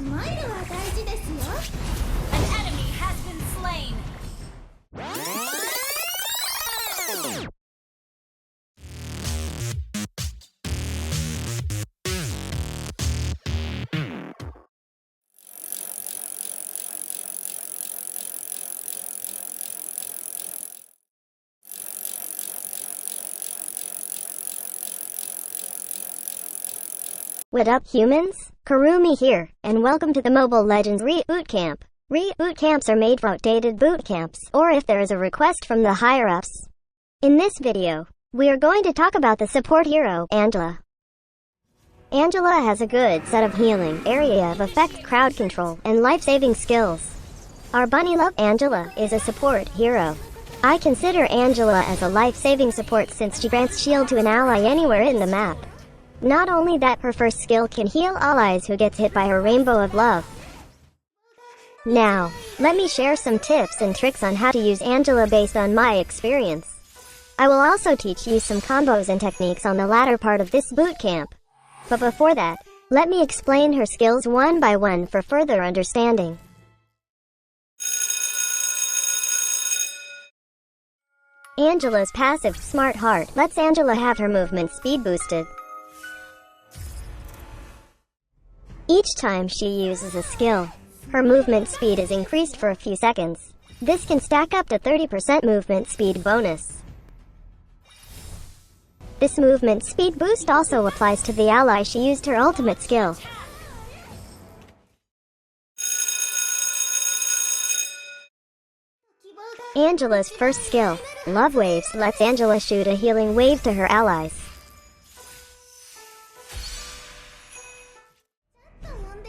An enemy has been slain. What up, humans? Kurumi here, and welcome to the Mobile Legends Bootcamp. Bootcamps are made for outdated bootcamps, or if there is a request from the higher-ups. In this video, we are going to talk about the support hero, Angela. Angela has a good set of healing, area of effect, crowd control, and life-saving skills. Our Bunnylove Angela is a support hero. I consider Angela as a life-saving support since she grants shield to an ally anywhere in the map. Not only that, her first skill can heal allies who gets hit by her rainbow of love. Now, let me share some tips and tricks on how to use Angela based on my experience. I will also teach you some combos and techniques on the latter part of this bootcamp. But before that, let me explain her skills one by one for further understanding. Angela's passive, Smart Heart, lets Angela have her movement speed boosted. Each time she uses a skill, her movement speed is increased for a few seconds. This can stack up to 30% movement speed bonus. This movement speed boost also applies to the ally she used her ultimate skill. Angela's first skill, Love Waves, lets Angela shoot a healing wave to her allies.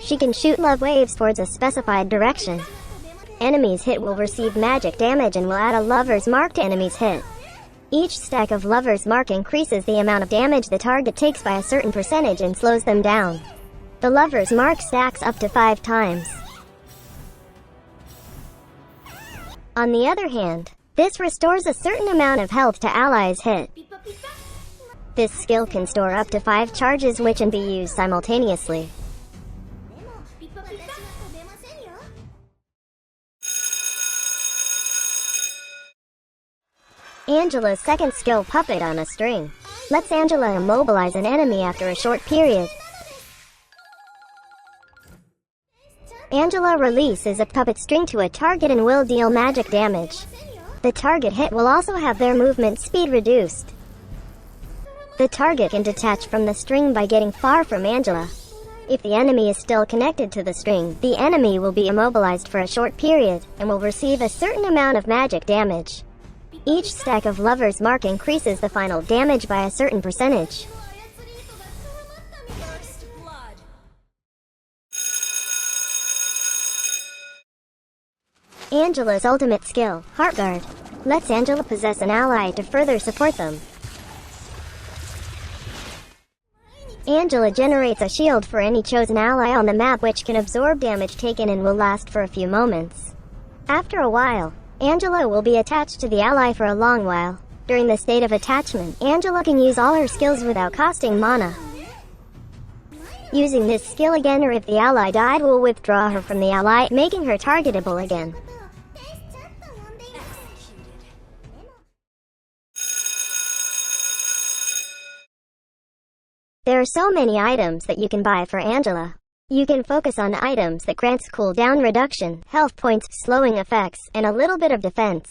She can shoot love waves towards a specified direction. Enemies hit will receive magic damage and will add a lover's mark to enemies hit. Each stack of lover's mark increases the amount of damage the target takes by a certain percentage and slows them down. The lover's mark stacks up to 5 times. On the other hand, this restores a certain amount of health to allies hit. This skill can store up to 5 charges which can be used simultaneously. Angela's second skill, Puppet on a String, lets Angela immobilize an enemy after a short period. Angela releases a puppet string to a target and will deal magic damage. The target hit will also have their movement speed reduced. The target can detach from the string by getting far from Angela. If the enemy is still connected to the string, the enemy will be immobilized for a short period and will receive a certain amount of magic damage. Each stack of Lover's Mark increases the final damage by a certain percentage. Angela's ultimate skill, Heartgard, lets Angela possess an ally to further support them. Angela generates a shield for any chosen ally on the map which can absorb damage taken and will last for a few moments. After a while, Angela will be attached to the ally for a long while. During the state of attachment, Angela can use all her skills without costing mana. Using this skill again, or if the ally died, will withdraw her from the ally, making her targetable again. There are so many items that you can buy for Angela. You can focus on items that grants cooldown reduction, health points, slowing effects, and a little bit of defense.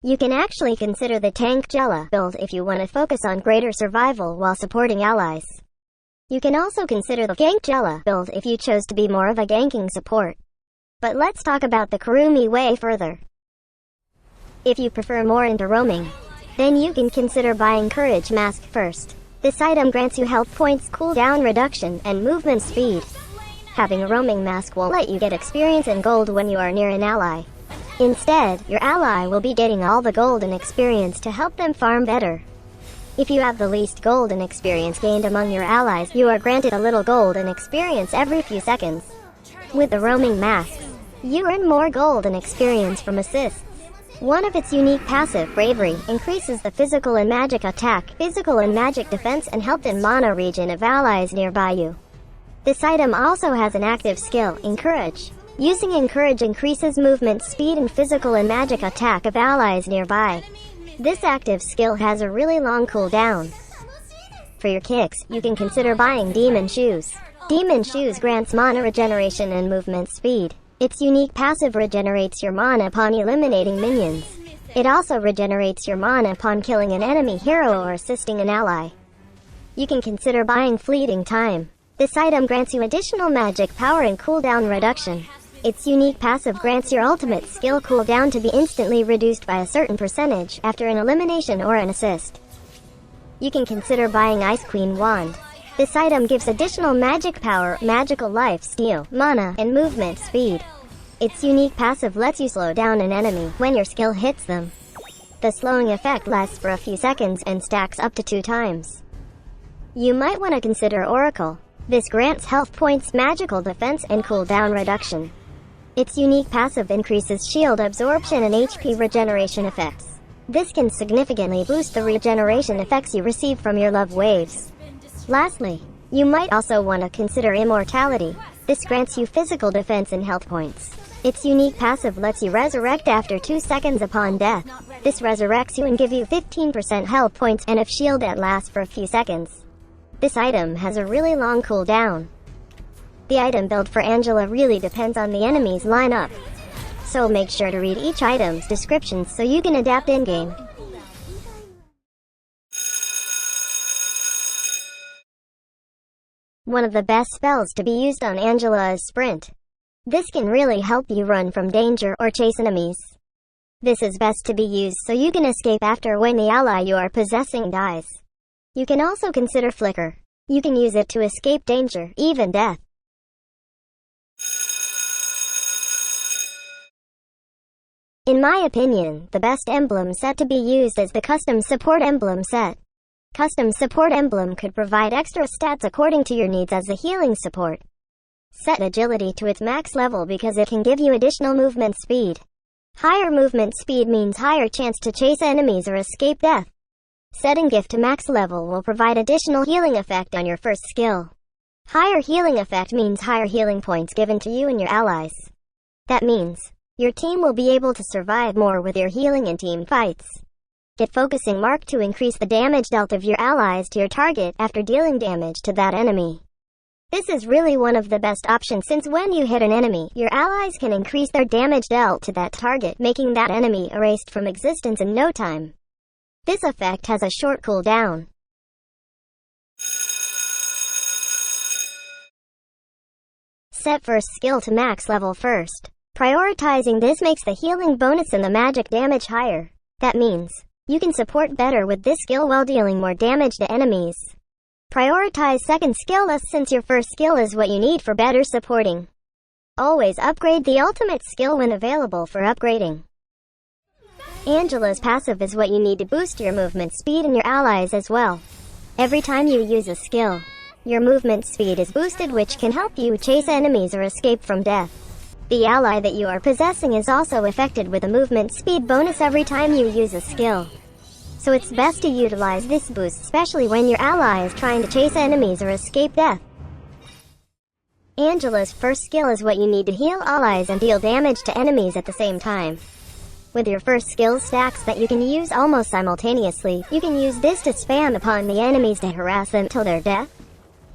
You can actually consider the Tank Jella build if you want to focus on greater survival while supporting allies. You can also consider the Gank Jella build if you chose to be more of a ganking support. But let's talk about the Kurumi way further. If you prefer more into roaming, then you can consider buying Courage Mask first. This item grants you health points, cooldown reduction, and movement speed. Having a roaming mask won't let you get experience and gold when you are near an ally. Instead, your ally will be getting all the gold and experience to help them farm better. If you have the least gold and experience gained among your allies, you are granted a little gold and experience every few seconds. With the roaming masks, you earn more gold and experience from assists. One of its unique passive, Bravery, increases the physical and magic attack, physical and magic defense, and health in mana region of allies nearby you. This item also has an active skill, Encourage. Using Encourage increases movement speed and physical and magic attack of allies nearby. This active skill has a really long cooldown. For your kicks, you can consider buying Demon Shoes. Demon Shoes grants mana regeneration and movement speed. Its unique passive regenerates your mana upon eliminating minions. It also regenerates your mana upon killing an enemy hero or assisting an ally. You can consider buying Fleeting Time. This item grants you additional magic power and cooldown reduction. Its unique passive grants your ultimate skill cooldown to be instantly reduced by a certain percentage after an elimination or an assist. You can consider buying Ice Queen Wand. This item gives additional magic power, magical life steal, mana, and movement speed. Its unique passive lets you slow down an enemy when your skill hits them. The slowing effect lasts for a few seconds and stacks up to 2 times. You might want to consider Oracle. This grants health points, magical defense, and cooldown reduction. Its unique passive increases shield absorption and HP regeneration effects. This can significantly boost the regeneration effects you receive from your love waves. Lastly, you might also want to consider Immortality. This grants you physical defense and health points. Its unique passive lets you resurrect after 2 seconds upon death. This resurrects you and give you 15% health points and a shield that lasts for a few seconds. This item has a really long cooldown. The item build for Angela really depends on the enemy's lineup. So make sure to read each item's descriptions so you can adapt in-game. One of the best spells to be used on Angela is Sprint. This can really help you run from danger or chase enemies. This is best to be used so you can escape after when the ally you are possessing dies. You can also consider Flicker. You can use it to escape danger, even death. In my opinion, the best emblem set to be used is the Custom Support Emblem set. Custom Support Emblem could provide extra stats according to your needs as a healing support. Set Agility to its max level because it can give you additional movement speed. Higher movement speed means higher chance to chase enemies or escape death. Setting Gift to max level will provide additional healing effect on your first skill. Higher healing effect means higher healing points given to you and your allies. That means your team will be able to survive more with your healing in team fights. Get Focusing Mark to increase the damage dealt of your allies to your target after dealing damage to that enemy. This is really one of the best options since when you hit an enemy, your allies can increase their damage dealt to that target, making that enemy erased from existence in no time. This effect has a short cooldown. Set first skill to max level first. Prioritizing this makes the healing bonus and the magic damage higher. That means you can support better with this skill while dealing more damage to enemies. Prioritize second skill less since your first skill is what you need for better supporting. Always upgrade the ultimate skill when available for upgrading. Angela's passive is what you need to boost your movement speed and your allies as well. Every time you use a skill, your movement speed is boosted, which can help you chase enemies or escape from death. The ally that you are possessing is also affected with a movement speed bonus every time you use a skill. So it's best to utilize this boost, especially when your ally is trying to chase enemies or escape death. Angela's first skill is what you need to heal allies and deal damage to enemies at the same time. With your first skill stacks that you can use almost simultaneously, you can use this to spam upon the enemies to harass them till their death.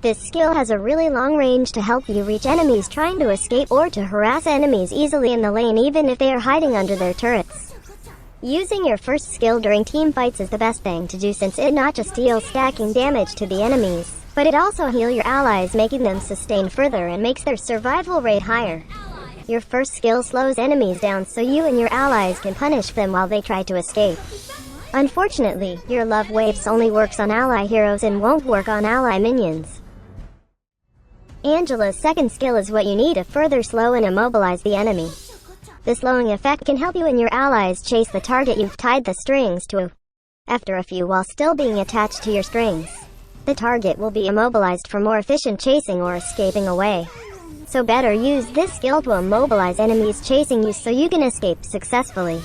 This skill has a really long range to help you reach enemies trying to escape or to harass enemies easily in the lane even if they are hiding under their turrets. Using your first skill during team fights is the best thing to do since it not just deals stacking damage to the enemies, but it also heals your allies, making them sustain further and makes their survival rate higher. Your first skill slows enemies down so you and your allies can punish them while they try to escape. Unfortunately, your love waves only works on ally heroes and won't work on ally minions. Angela's second skill is what you need to further slow and immobilize the enemy. The slowing effect can help you and your allies chase the target you've tied the strings to. After a few while still being attached to your strings, the target will be immobilized for more efficient chasing or escaping away. So better use this skill to immobilize enemies chasing you so you can escape successfully.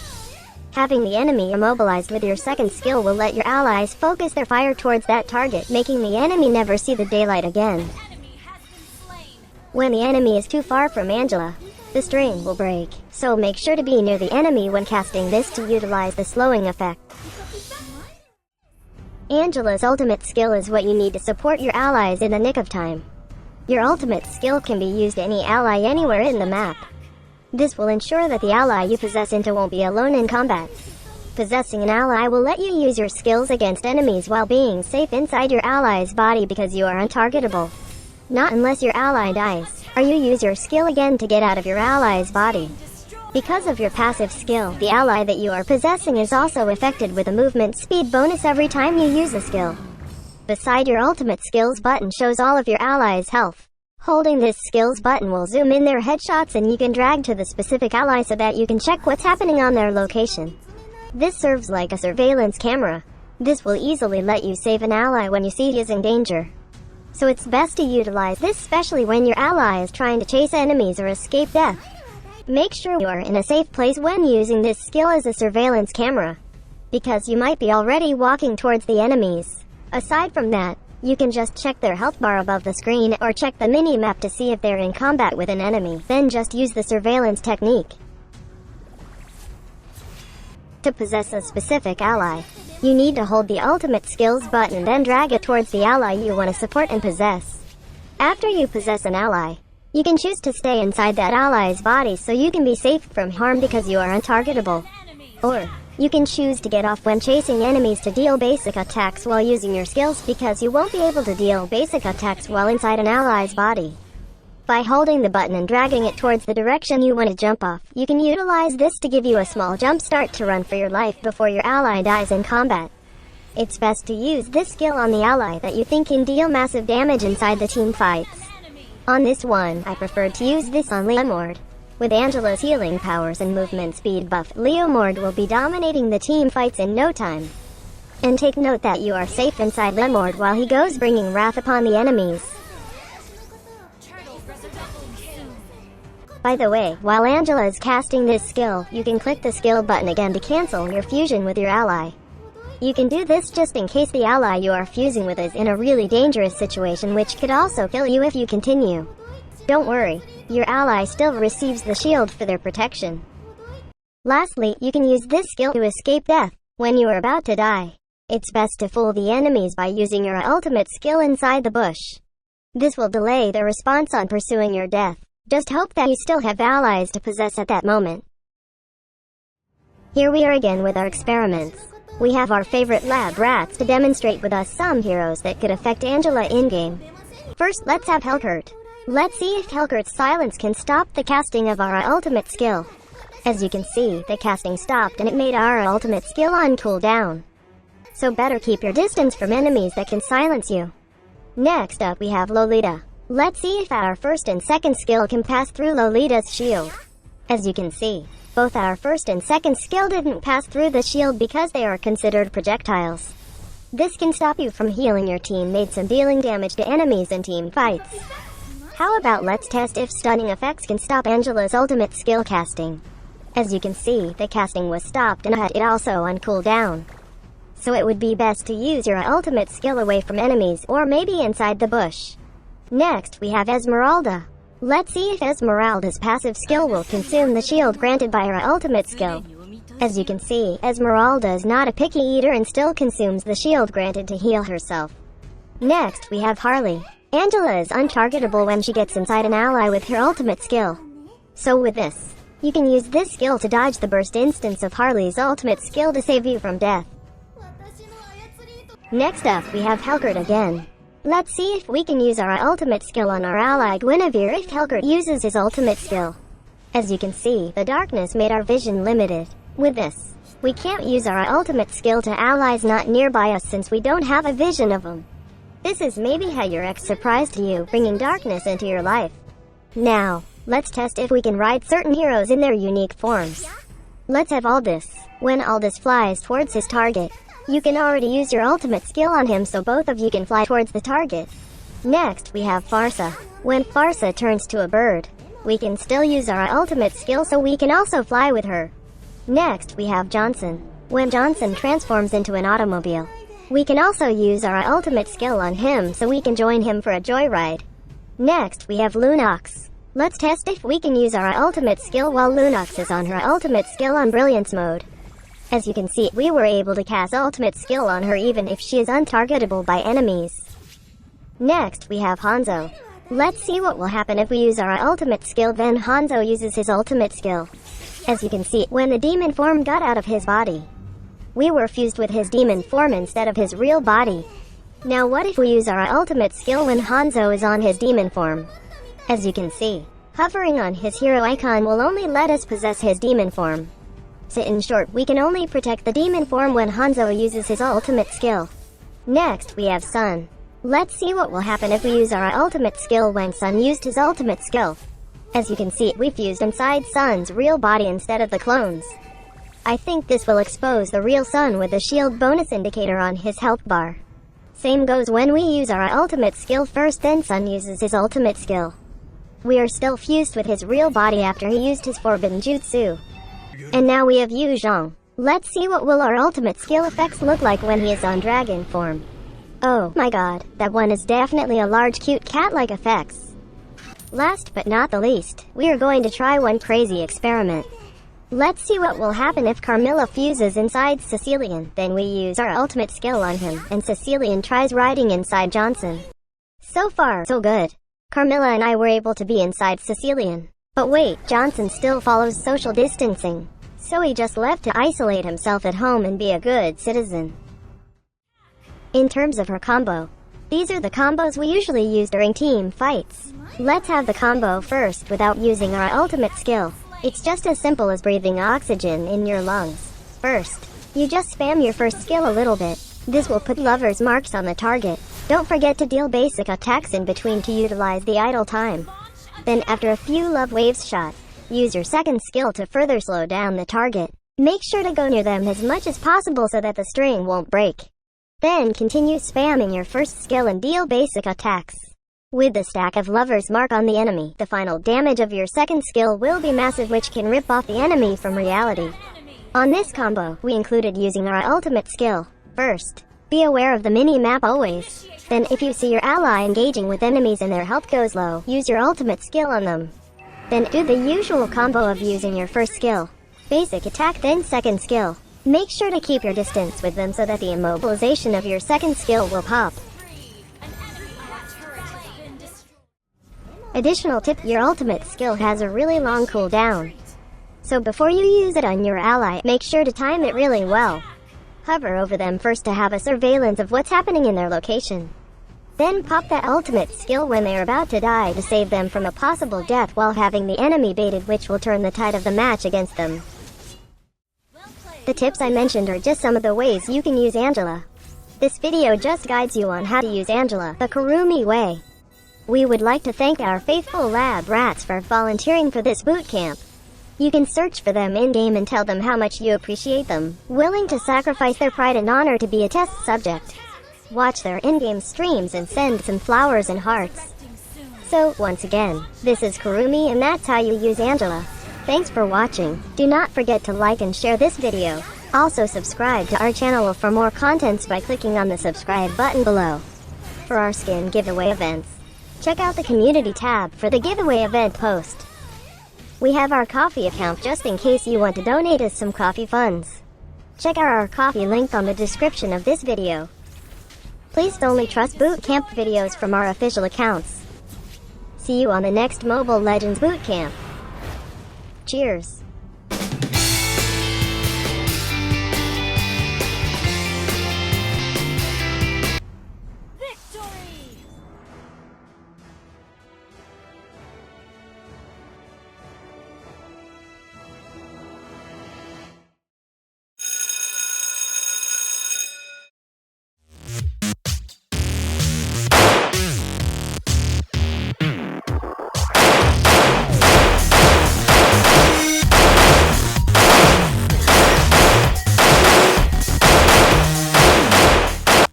Having the enemy immobilized with your second skill will let your allies focus their fire towards that target, making the enemy never see the daylight again. When the enemy is too far from Angela, the string will break, so make sure to be near the enemy when casting this to utilize the slowing effect. Angela's ultimate skill is what you need to support your allies in the nick of time. Your ultimate skill can be used any ally anywhere in the map. This will ensure that the ally you possess into won't be alone in combat. Possessing an ally will let you use your skills against enemies while being safe inside your ally's body because you are untargetable. Not unless your ally dies, or you use your skill again to get out of your ally's body. Because of your passive skill, the ally that you are possessing is also affected with a movement speed bonus every time you use a skill. Beside your ultimate skills button shows all of your allies' health. Holding this skills button will zoom in their headshots and you can drag to the specific ally so that you can check what's happening on their location. This serves like a surveillance camera. This will easily let you save an ally when you see he is in danger. So it's best to utilize this especially when your ally is trying to chase enemies or escape death. Make sure you are in a safe place when using this skill as a surveillance camera, because you might be already walking towards the enemies. Aside from that, you can just check their health bar above the screen or check the mini-map to see if they're in combat with an enemy, then just use the surveillance technique. To possess a specific ally, you need to hold the ultimate skills button then drag it towards the ally you want to support and possess. After you possess an ally, you can choose to stay inside that ally's body so you can be safe from harm because you are untargetable. Or, you can choose to get off when chasing enemies to deal basic attacks while using your skills because you won't be able to deal basic attacks while inside an ally's body. By holding the button and dragging it towards the direction you want to jump off, you can utilize this to give you a small jump start to run for your life before your ally dies in combat. It's best to use this skill on the ally that you think can deal massive damage inside the team fights. On this one, I preferred to use this on Leomord. With Angela's healing powers and movement speed buff, Leomord will be dominating the team fights in no time. And take note that you are safe inside Leomord while he goes bringing wrath upon the enemies. By the way, while Angela is casting this skill, you can click the skill button again to cancel your fusion with your ally. You can do this just in case the ally you are fusing with is in a really dangerous situation which could also kill you if you continue. Don't worry, your ally still receives the shield for their protection. Lastly, you can use this skill to escape death when you are about to die. It's best to fool the enemies by using your ultimate skill inside the bush. This will delay their response on pursuing your death. Just hope that you still have allies to possess at that moment. Here we are again with our experiments. We have our favorite lab rats to demonstrate with us some heroes that could affect Angela in-game. First, let's have Heartgard. Let's see if Heartgard's silence can stop the casting of our ultimate skill. As you can see, the casting stopped and it made our ultimate skill on cooldown. So better keep your distance from enemies that can silence you. Next up we have Lolita. Let's see if our first and second skill can pass through Lolita's shield. As you can see, both our first and second skill didn't pass through the shield because they are considered projectiles. This can stop you from healing your teammates and dealing damage to enemies in team fights. How about let's test if stunning effects can stop Angela's ultimate skill casting. As you can see, the casting was stopped and it also on cooldown. So it would be best to use your ultimate skill away from enemies or maybe inside the bush. Next, we have Esmeralda. Let's see if Esmeralda's passive skill will consume the shield granted by her ultimate skill. As you can see, Esmeralda is not a picky eater and still consumes the shield granted to heal herself. Next, we have Harley. Angela is untargetable when she gets inside an ally with her ultimate skill. So with this, you can use this skill to dodge the burst instance of Harley's ultimate skill to save you from death. Next up, we have Heartgard again. Let's see if we can use our ultimate skill on our ally Guinevere if Heartgard uses his ultimate skill. As you can see, the darkness made our vision limited. With this, we can't use our ultimate skill to allies not nearby us since we don't have a vision of them. This is maybe how your ex surprised you, bringing darkness into your life. Now, let's test if we can ride certain heroes in their unique forms. Let's have Aldous. When Aldous flies towards his target, you can already use your ultimate skill on him so both of you can fly towards the target. Next, we have Farsa. When Farsa turns to a bird, we can still use our ultimate skill so we can also fly with her. Next, we have Johnson. When Johnson transforms into an automobile, we can also use our ultimate skill on him so we can join him for a joyride. Next, we have Lunox. Let's test if we can use our ultimate skill while Lunox is on her ultimate skill on Brilliance mode. As you can see, we were able to cast ultimate skill on her even if she is untargetable by enemies. Next, we have Hanzo. Let's see what will happen if we use our ultimate skill, then Hanzo uses his ultimate skill. As you can see, when the demon form got out of his body, we were fused with his demon form instead of his real body. Now what if we use our ultimate skill when Hanzo is on his demon form? As you can see, hovering on his hero icon will only let us possess his demon form. So in short, we can only protect the demon form when Hanzo uses his ultimate skill. Next, we have Sun. Let's see what will happen if we use our ultimate skill when Sun used his ultimate skill. As you can see, we fused inside Sun's real body instead of the clones. I think this will expose the real Sun with the shield bonus indicator on his health bar. Same goes when we use our ultimate skill first, then Sun uses his ultimate skill. We are still fused with his real body after he used his forbidden jutsu. And now we have Yu Zhong. Let's see what will our ultimate skill effects look like when he is on dragon form. Oh my god, that one is definitely a large cute cat-like effects. Last but not the least, we are going to try one crazy experiment. Let's see what will happen if Carmilla fuses inside Sicilian, then we use our ultimate skill on him, and Sicilian tries riding inside Johnson. So far, so good. Carmilla and I were able to be inside Sicilian. But wait, Johnson still follows social distancing. So he just left to isolate himself at home and be a good citizen. In terms of her combo, these are the combos we usually use during team fights. Let's have the combo first without using our ultimate skill. It's just as simple as breathing oxygen in your lungs. First, you just spam your first skill a little bit. This will put lovers marks on the target. Don't forget to deal basic attacks in between to utilize the idle time. Then after a few love waves shot, use your second skill to further slow down the target. Make sure to go near them as much as possible so that the string won't break. Then continue spamming your first skill and deal basic attacks. With the stack of lovers mark on the enemy, the final damage of your second skill will be massive, which can rip off the enemy from reality. On this combo, we included using our ultimate skill. First, be aware of the mini-map always. Then if you see your ally engaging with enemies and their health goes low, use your ultimate skill on them. Then do the usual combo of using your first skill, basic attack, then second skill. Make sure to keep your distance with them so that the immobilization of your second skill will pop. Additional tip, your ultimate skill has a really long cooldown. So before you use it on your ally, make sure to time it really well. Hover over them first to have a surveillance of what's happening in their location. Then pop that ultimate skill when they are about to die to save them from a possible death while having the enemy baited, which will turn the tide of the match against them. The tips I mentioned are just some of the ways you can use Angela. This video just guides you on how to use Angela the Kurumi way. We would like to thank our faithful lab rats for volunteering for this bootcamp. You can search for them in-game and tell them how much you appreciate them, willing to sacrifice their pride and honor to be a test subject. Watch their in-game streams and send some flowers and hearts. So, once again, this is Kurumi and that's how you use Angela. Thanks for watching. Do not forget to like and share this video. Also subscribe to our channel for more contents by clicking on the subscribe button below. For our skin giveaway events, check out the community tab for the giveaway event post. We have our Ko-fi account just in case you want to donate us some coffee funds. Check out our Ko-fi link on the description of this video. Please only trust bootcamp videos from our official accounts. See you on the next Mobile Legends Bootcamp. Cheers.